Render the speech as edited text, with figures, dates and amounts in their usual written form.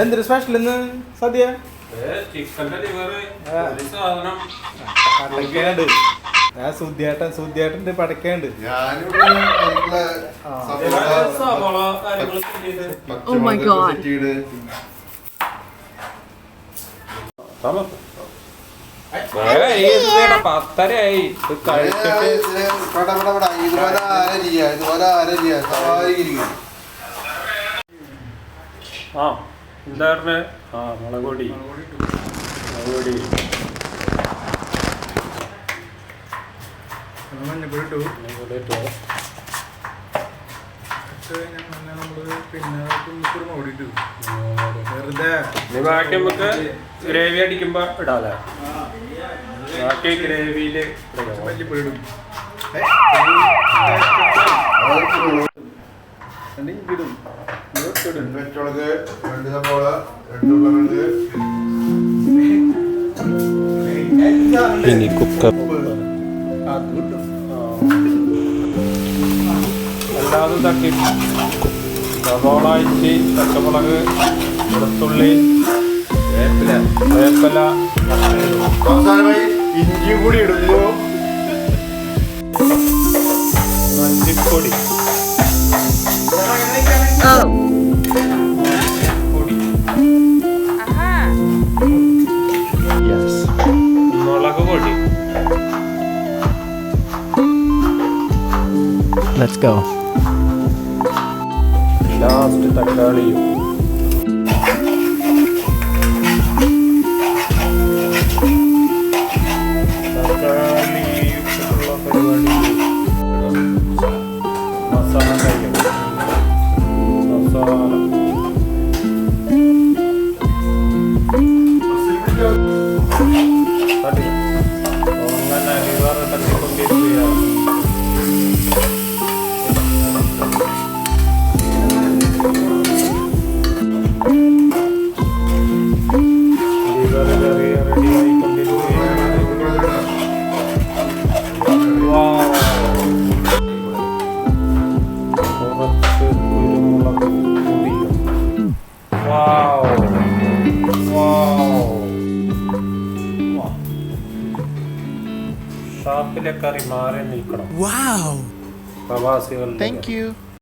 എന്തൊരു സ്പെഷ്യൽ ഇന്ന് സദ്യ പടക്കേണ്ട് സുദ്ധിയായിട്ടുണ്ട് പടക്കേണ്ട് പത്തരയായി ആ എന്താ ആ മുളക് പൊടി മഞ്ഞപ്പൊടി ഇട്ടു ബാക്കി നമുക്ക് ഗ്രേവി അടിക്കുമ്പോ ഇടാല്ലേ ബാക്കി ഗ്രേവിയില് മല്ലിപ്പൊടി ഇടും ഇനി കുക്കർ അല്ലാതെ തട്ടി സവോള ഇഞ്ചി പച്ചമുളക് വെളുത്തുള്ളി വേപ്പില ഇഞ്ചി കൂടി ഇടുന്നു മല്ലിപ്പൊടി മുളക് പൊടി Let's go. ലാസ്റ്റ് തക്കാളിയും മസാല അങ്ങനെ അരിവാറ് തട്ടിക്കൊണ്ടിരിക്കുകയാണ്. ഷാപ്പിലെ കറി മാറി നിൽക്കണം പ്രവാസികളുടെ. Thank you.